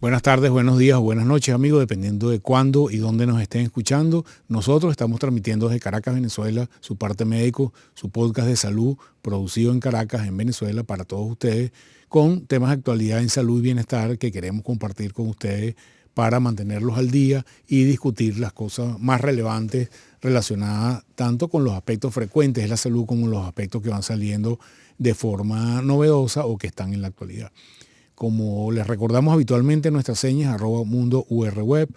Buenas tardes, buenos días o buenas noches, amigos, dependiendo de cuándo y dónde nos estén escuchando. Nosotros estamos transmitiendo desde Caracas, Venezuela, su parte médico, su podcast de salud, producido en Caracas, en Venezuela, para todos ustedes, con temas de actualidad en salud y bienestar que queremos compartir con ustedes para mantenerlos al día y discutir las cosas más relevantes relacionadas tanto con los aspectos frecuentes de la salud como los aspectos que van saliendo de forma novedosa o que están en la actualidad. Como les recordamos habitualmente, nuestras señas @mundourweb,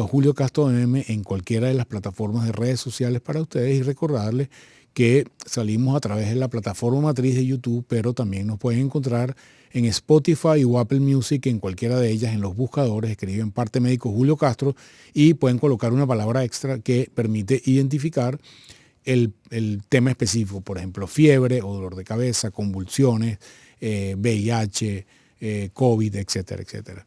Julio Castro M en cualquiera de las plataformas de redes sociales para ustedes, y recordarles que salimos a través de la plataforma matriz de YouTube, pero también nos pueden encontrar en Spotify o Apple Music, en cualquiera de ellas, en los buscadores, escriben Parte Médico Julio Castro y pueden colocar una palabra extra que permite identificar el tema específico, por ejemplo, fiebre o dolor de cabeza, convulsiones, VIH, COVID, etcétera, etcétera.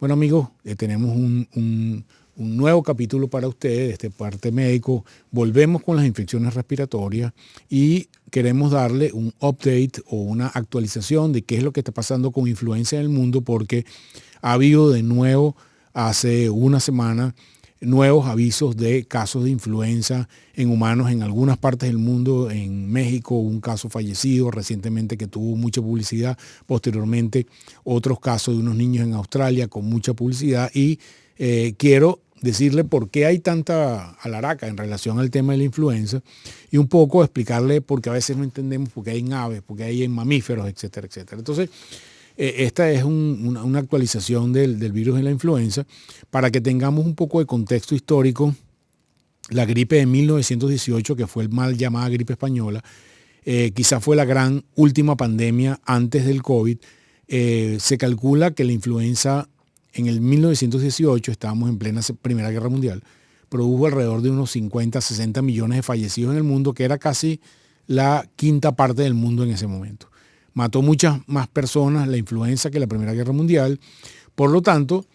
Bueno, amigos, tenemos un nuevo capítulo para ustedes de este Parte Médico. Volvemos con las infecciones respiratorias y queremos darle un update o una actualización de qué es lo que está pasando con influenza en el mundo, porque ha habido de nuevo hace una semana nuevos avisos de casos de influenza en humanos en algunas partes del mundo. En México un caso fallecido recientemente que tuvo mucha publicidad, posteriormente otros casos de unos niños en Australia con mucha publicidad, y quiero decirle por qué hay tanta alaraca en relación al tema de la influenza y un poco explicarle por qué a veces no entendemos por qué hay en aves, por qué hay en mamíferos, etcétera, etcétera. Entonces, esta es una actualización del virus de la influenza para que tengamos un poco de contexto histórico. La gripe de 1918, que fue el mal llamada gripe española, quizás fue la gran última pandemia antes del COVID. Se calcula que la influenza en el 1918, estábamos en plena Primera Guerra Mundial, produjo alrededor de unos 50, 60 millones de fallecidos en el mundo, que era casi la quinta parte del mundo en ese momento. Mató muchas más personas la influenza que la Primera Guerra Mundial. Por lo tanto,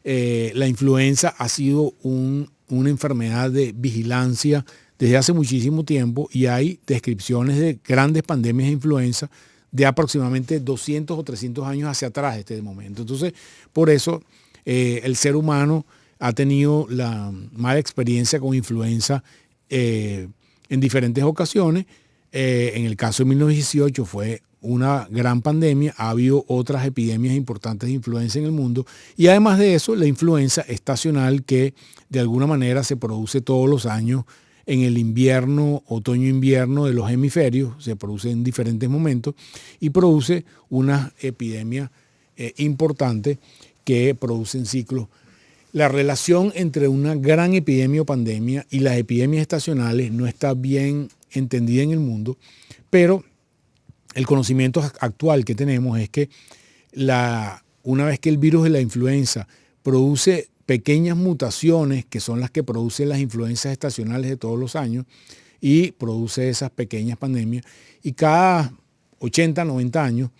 la influenza ha sido una enfermedad de vigilancia desde hace muchísimo tiempo, y hay descripciones de grandes pandemias de influenza de aproximadamente 200 o 300 años hacia atrás de este momento. Entonces, por eso el ser humano ha tenido la mala experiencia con influenza en diferentes ocasiones. En el caso de 1918 fue una gran pandemia, ha habido otras epidemias importantes de influenza en el mundo, y además de eso, la influenza estacional, que de alguna manera se produce todos los años en el invierno, otoño-invierno de los hemisferios, se produce en diferentes momentos y produce una epidemia importante que producen ciclos. La relación entre una gran epidemia o pandemia y las epidemias estacionales no está bien entendida en el mundo, pero el conocimiento actual que tenemos es que una vez que el virus de la influenza produce pequeñas mutaciones, que son las que producen las influencias estacionales de todos los años, y produce esas pequeñas pandemias, y cada 80, 90 años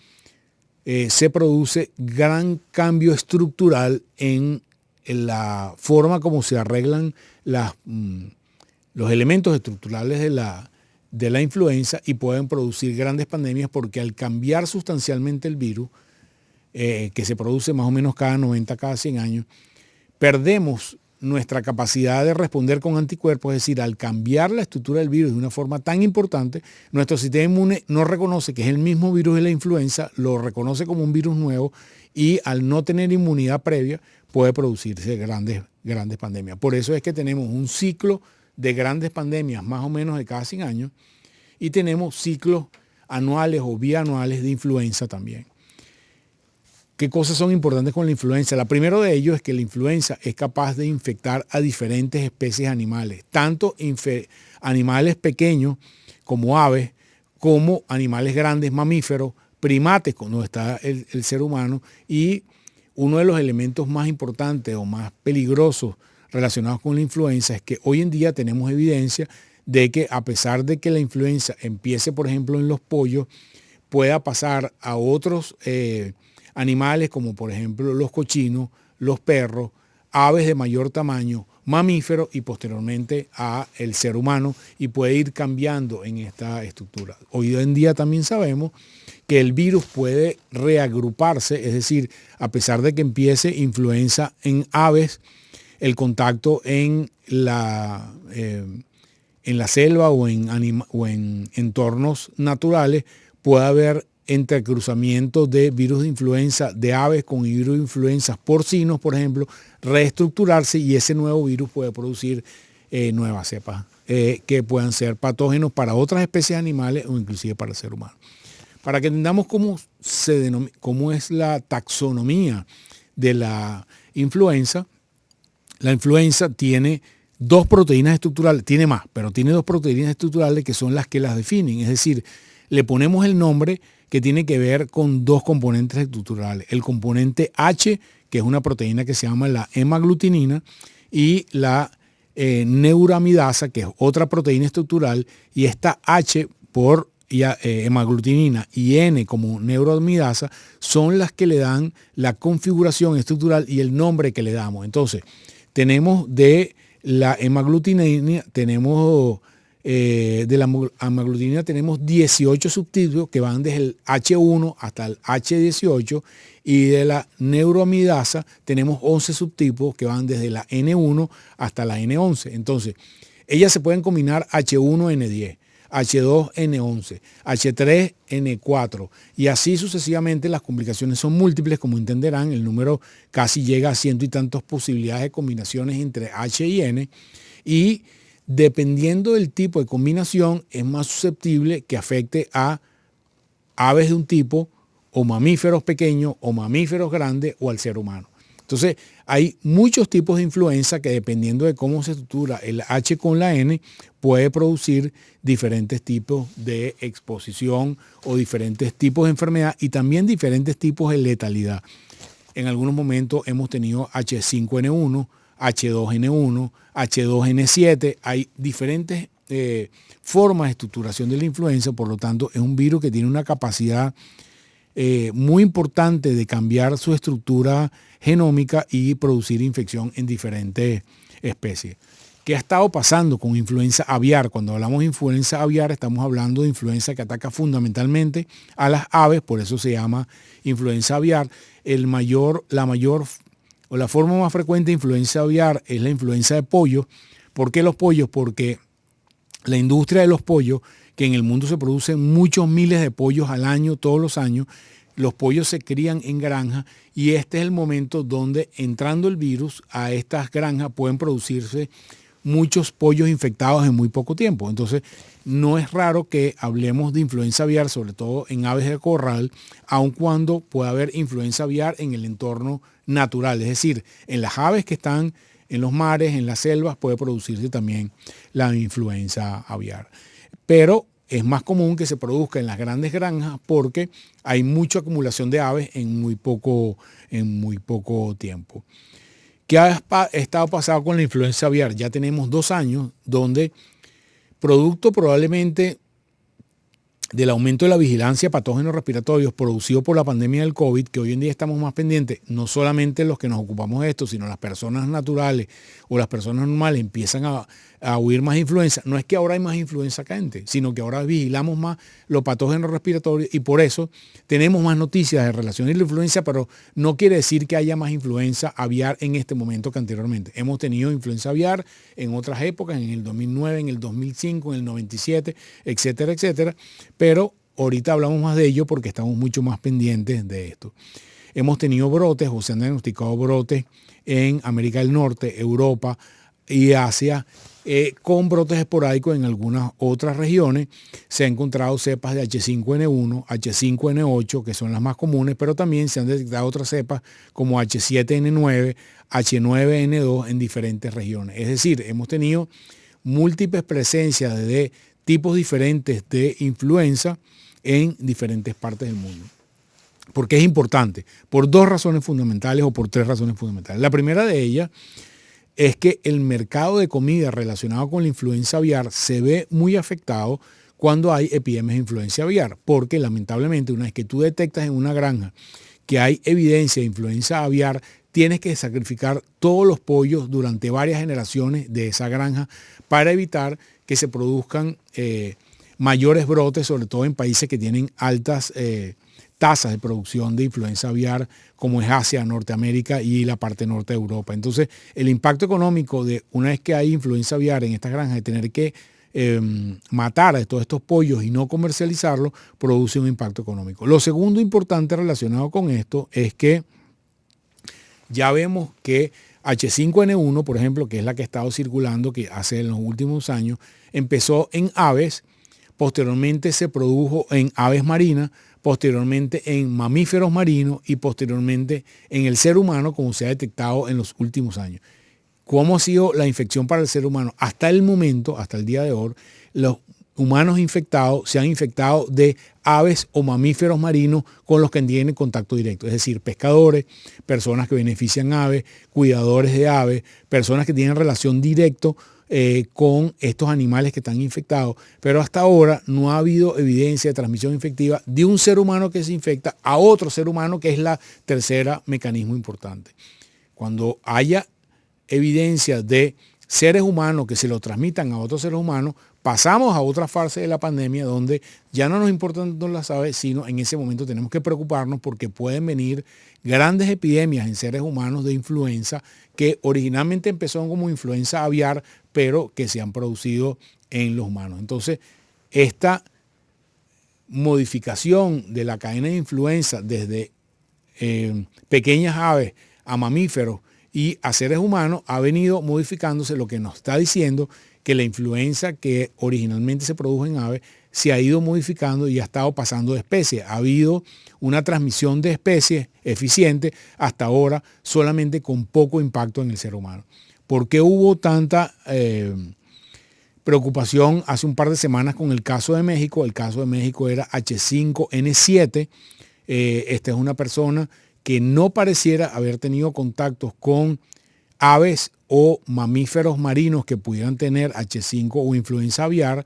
se produce gran cambio estructural en la forma como se arreglan los elementos estructurales de la influenza, y pueden producir grandes pandemias, porque al cambiar sustancialmente el virus, que se produce más o menos cada 90, cada 100 años, perdemos nuestra capacidad de responder con anticuerpos. Es decir, al cambiar la estructura del virus de una forma tan importante, nuestro sistema inmune no reconoce que es el mismo virus de la influenza, lo reconoce como un virus nuevo, y al no tener inmunidad previa puede producirse grandes pandemias. Por eso es que tenemos un ciclo de grandes pandemias más o menos de cada 100 años, y tenemos ciclos anuales o bianuales de influenza también. ¿Qué cosas son importantes con la influenza? La primera de ellos es que la influenza es capaz de infectar a diferentes especies animales, tanto animales pequeños como aves, como animales grandes, mamíferos, primates, cuando está el ser humano. Y uno de los elementos más importantes o más peligrosos relacionados con la influenza es que hoy en día tenemos evidencia de que, a pesar de que la influenza empiece, por ejemplo, en los pollos, pueda pasar a otros animales, como por ejemplo los cochinos, los perros, aves de mayor tamaño, mamífero y posteriormente a el ser humano, y puede ir cambiando en esta estructura. Hoy en día también sabemos que el virus puede reagruparse, es decir, a pesar de que empiece influenza en aves, el contacto en la selva o en entornos naturales, puede haber entrecruzamientos de virus de influenza de aves con virus de influenza porcinos, por ejemplo, reestructurarse, y ese nuevo virus puede producir nuevas cepas que puedan ser patógenos para otras especies animales o inclusive para el ser humano. Para que entendamos cómo es la taxonomía de la influenza tiene dos proteínas estructurales, tiene más, pero tiene dos proteínas estructurales que son las que las definen. Es decir, le ponemos el nombre que tiene que ver con dos componentes estructurales. El componente H, que es una proteína que se llama la hemaglutinina, y la neuramidasa, que es otra proteína estructural, y esta H por hemaglutinina y N como neuramidasa son las que le dan la configuración estructural y el nombre que le damos. Entonces, tenemos de la hemaglutinina, de la hemaglutinina tenemos 18 subtipos que van desde el H1 hasta el H18, y de la neuroamidasa tenemos 11 subtipos que van desde la N1 hasta la N11. Entonces, ellas se pueden combinar H1N10, H2N11, H3N4, y así sucesivamente. Las complicaciones son múltiples, como entenderán, el número casi llega a ciento y tantas posibilidades de combinaciones entre H y N, y dependiendo del tipo de combinación es más susceptible que afecte a aves de un tipo, o mamíferos pequeños, o mamíferos grandes, o al ser humano. Entonces, hay muchos tipos de influenza que, dependiendo de cómo se estructura el H con la N, puede producir diferentes tipos de exposición o diferentes tipos de enfermedad, y también diferentes tipos de letalidad. En algunos momentos hemos tenido H5N1, H2N1, H2N7. Hay diferentes formas de estructuración de la influenza, por lo tanto es un virus que tiene una capacidad muy importante de cambiar su estructura genómica y producir infección en diferentes especies. ¿Qué ha estado pasando con influenza aviar? Cuando hablamos de influenza aviar, estamos hablando de influenza que ataca fundamentalmente a las aves, por eso se llama influenza aviar. La forma más frecuente de influenza aviar es la influenza de pollo. ¿Por qué los pollos? Porque la industria de los pollos, que en el mundo se producen muchos miles de pollos al año, todos los años, los pollos se crían en granjas, y este es el momento donde, entrando el virus a estas granjas, pueden producirse muchos pollos infectados en muy poco tiempo. Entonces, no es raro que hablemos de influenza aviar, sobre todo en aves de corral, aun cuando pueda haber influenza aviar en el entorno natural. Es decir, en las aves que están en los mares, en las selvas, puede producirse también la influenza aviar. Pero es más común que se produzca en las grandes granjas porque hay mucha acumulación de aves en muy poco tiempo. ¿Qué ha estado pasando con la influenza aviar? Ya tenemos 2 años donde, producto probablemente del aumento de la vigilancia a patógenos respiratorios producido por la pandemia del COVID, que hoy en día estamos más pendientes, no solamente los que nos ocupamos de esto, sino las personas naturales o las personas normales empiezan a huir más influenza. No es que ahora hay más influenza caliente, sino que ahora vigilamos más los patógenos respiratorios, y por eso tenemos más noticias de relación a la influenza, pero no quiere decir que haya más influenza aviar en este momento que anteriormente. Hemos tenido influenza aviar en otras épocas, en el 2009, en el 2005, en el 97, etcétera, etcétera. Pero ahorita hablamos más de ello porque estamos mucho más pendientes de esto. Hemos tenido brotes, o se han diagnosticado brotes en América del Norte, Europa y Asia, con brotes esporádicos en algunas otras regiones. Se han encontrado cepas de H5N1, H5N8, que son las más comunes, pero también se han detectado otras cepas como H7N9, H9N2 en diferentes regiones. Es decir, hemos tenido múltiples presencias de tipos diferentes de influenza en diferentes partes del mundo. ¿Por qué es importante? Por 2 razones fundamentales, o por 3 razones fundamentales. La primera de ellas es que el mercado de comida relacionado con la influenza aviar se ve muy afectado cuando hay epidemias de influenza aviar, porque lamentablemente una vez que tú detectas en una granja que hay evidencia de influenza aviar, tienes que sacrificar todos los pollos durante varias generaciones de esa granja para evitar que se produzcan mayores brotes, sobre todo en países que tienen altas tasas de producción de influenza aviar, como es Asia, Norteamérica y la parte norte de Europa. Entonces, el impacto económico de una vez que hay influenza aviar en estas granjas, de tener que matar a todos estos pollos y no comercializarlos, produce un impacto económico. Lo segundo importante relacionado con esto es que ya vemos que H5N1, por ejemplo, que es la que ha estado circulando, que hace en los últimos años, empezó en aves, posteriormente se produjo en aves marinas, posteriormente en mamíferos marinos y posteriormente en el ser humano, como se ha detectado en los últimos años. ¿Cómo ha sido la infección para el ser humano? Hasta el momento, hasta el día de hoy, los humanos infectados se han infectado de aves o mamíferos marinos con los que tienen contacto directo, es decir, pescadores, personas que benefician aves, cuidadores de aves, personas que tienen relación directa con estos animales que están infectados, pero hasta ahora no ha habido evidencia de transmisión infectiva de un ser humano que se infecta a otro ser humano, que es la tercera mecanismo importante. Cuando haya evidencia de seres humanos que se lo transmitan a otros seres humanos, pasamos a otra fase de la pandemia donde ya no nos importan las aves, sino en ese momento tenemos que preocuparnos porque pueden venir grandes epidemias en seres humanos de influenza que originalmente empezó como influenza aviar, pero que se han producido en los humanos. Entonces, esta modificación de la cadena de influenza desde pequeñas aves a mamíferos y a seres humanos ha venido modificándose, lo que nos está diciendo que la influenza que originalmente se produjo en aves se ha ido modificando y ha estado pasando de especies. Ha habido una transmisión de especies eficiente hasta ahora, solamente con poco impacto en el ser humano. ¿Por qué hubo tanta preocupación hace un par de semanas con el caso de México? El caso de México era H5N7. Esta es una persona que no pareciera haber tenido contactos con aves o mamíferos marinos que pudieran tener H5 o influenza aviar.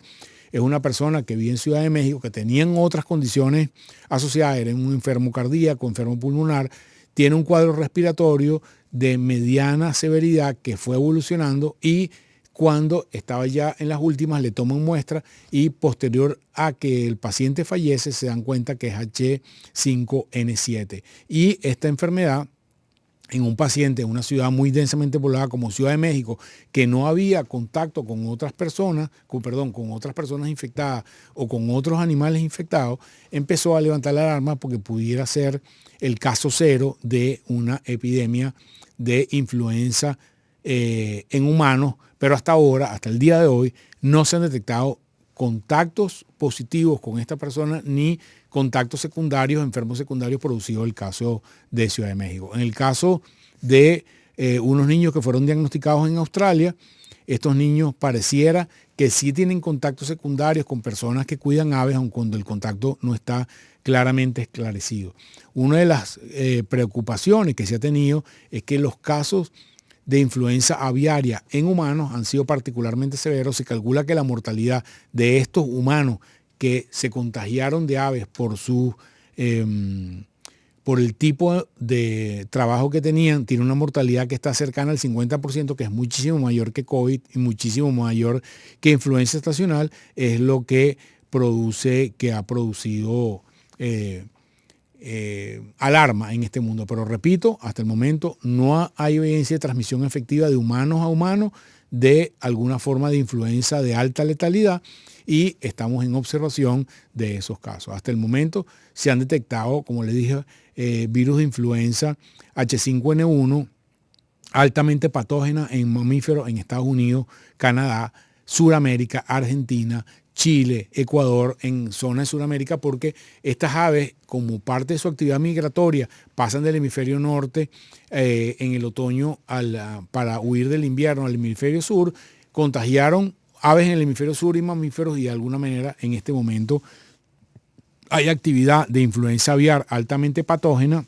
Es una persona que vive en Ciudad de México, que tenían otras condiciones asociadas, era un enfermo cardíaco, enfermo pulmonar, tiene un cuadro respiratorio de mediana severidad que fue evolucionando y cuando estaba ya en las últimas le toman muestra y posterior a que el paciente fallece se dan cuenta que es H5N7. Y esta enfermedad en un paciente en una ciudad muy densamente poblada como Ciudad de México, que no había contacto con otras personas, con otras personas infectadas o con otros animales infectados, empezó a levantar la alarma porque pudiera ser el caso cero de una epidemia de influenza en humanos, pero hasta ahora, hasta el día de hoy, no se han detectado contactos positivos con esta persona ni contactos secundarios, enfermos secundarios producidos el caso de Ciudad de México. En el caso de unos niños que fueron diagnosticados en Australia, estos niños pareciera que sí tienen contactos secundarios con personas que cuidan aves, aun cuando el contacto no está claramente esclarecido. Una de las preocupaciones que se ha tenido es que los casos de influenza aviaria en humanos han sido particularmente severos. Se calcula que la mortalidad de estos humanos que se contagiaron de aves por el tipo de trabajo que tenían, tiene una mortalidad que está cercana al 50%, que es muchísimo mayor que COVID y muchísimo mayor que influenza estacional, es lo que ha producido alarma en este mundo. Pero repito, hasta el momento no hay evidencia de transmisión efectiva de humanos a humanos de alguna forma de influenza de alta letalidad y estamos en observación de esos casos. Hasta el momento se han detectado, como les dije, virus de influenza H5N1 altamente patógena en mamíferos en Estados Unidos, Canadá, Suramérica, Argentina, Chile, Ecuador, en zona de Sudamérica, porque estas aves, como parte de su actividad migratoria, pasan del hemisferio norte en el otoño para huir del invierno al hemisferio sur, contagiaron aves en el hemisferio sur y mamíferos y de alguna manera en este momento hay actividad de influenza aviar altamente patógena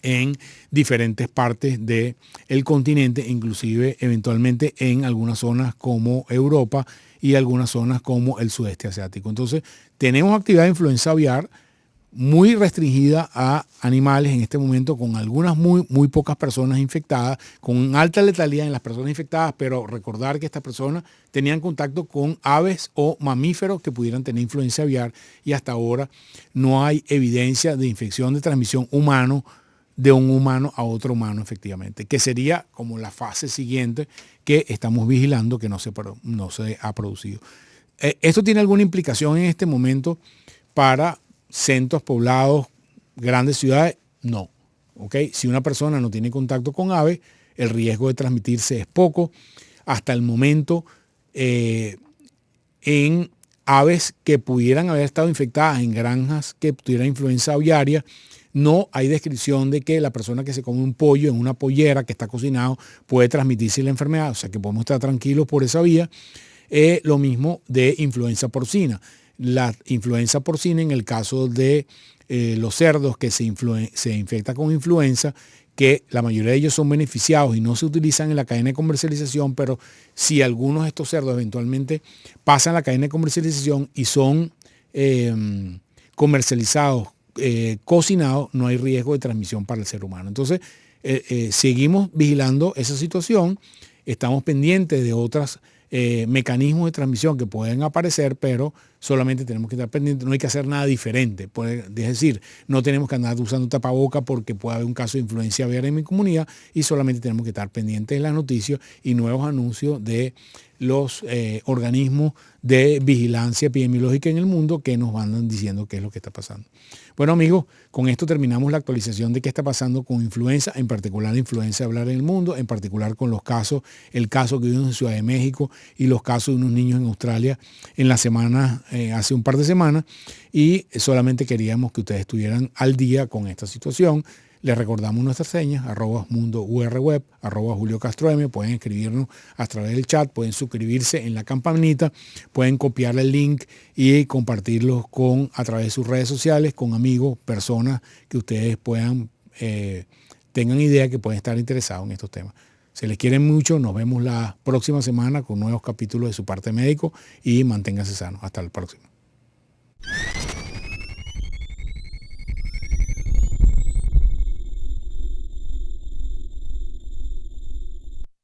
en diferentes partes del continente, inclusive eventualmente en algunas zonas como Europa y algunas zonas como el sudeste asiático. Entonces, tenemos actividad de influenza aviar muy restringida a animales en este momento, con algunas muy pocas personas infectadas, con alta letalidad en las personas infectadas, pero recordar que estas personas tenían contacto con aves o mamíferos que pudieran tener influenza aviar, y hasta ahora no hay evidencia de infección de transmisión humano de un humano a otro humano, efectivamente, que sería como la fase siguiente que estamos vigilando, que no se ha producido. ¿Esto tiene alguna implicación en este momento para centros poblados, grandes ciudades? No. ¿Okay? Si una persona no tiene contacto con aves, el riesgo de transmitirse es poco. Hasta el momento, en aves que pudieran haber estado infectadas en granjas que tuvieran influenza aviaria, no hay descripción de que la persona que se come un pollo en una pollera que está cocinado puede transmitirse la enfermedad, o sea que podemos estar tranquilos por esa vía. Lo mismo de influenza porcina. La influenza porcina, en el caso de los cerdos que se infectan con influenza, que la mayoría de ellos son beneficiados y no se utilizan en la cadena de comercialización, pero si algunos de estos cerdos eventualmente pasan la cadena de comercialización y son comercializados, cocinados, no hay riesgo de transmisión para el ser humano. Entonces, seguimos vigilando esa situación, estamos pendientes de otros mecanismos de transmisión que pueden aparecer, pero solamente tenemos que estar pendientes, no hay que hacer nada diferente. Es decir, no tenemos que andar usando tapaboca porque puede haber un caso de influencia aviar en mi comunidad, y solamente tenemos que estar pendientes de las noticias y nuevos anuncios de los organismos de vigilancia epidemiológica en el mundo que nos van diciendo qué es lo que está pasando. Bueno, amigos, con esto terminamos la actualización de qué está pasando con influenza, en particular la influenza aviar en el mundo, en particular con los casos, el caso que vimos en Ciudad de México y los casos de unos niños en Australia en la semana, hace un par de semanas, y solamente queríamos que ustedes estuvieran al día con esta situación. Les recordamos nuestras señas, @mundourweb, @JulioCastroM. Pueden escribirnos a través del chat, pueden suscribirse en la campanita, pueden copiar el link y compartirlo a través de sus redes sociales con amigos, personas que ustedes tengan idea que pueden estar interesados en estos temas. Se les quiere mucho, nos vemos la próxima semana con nuevos capítulos de Su Parte Médico y manténganse sanos. Hasta el próximo.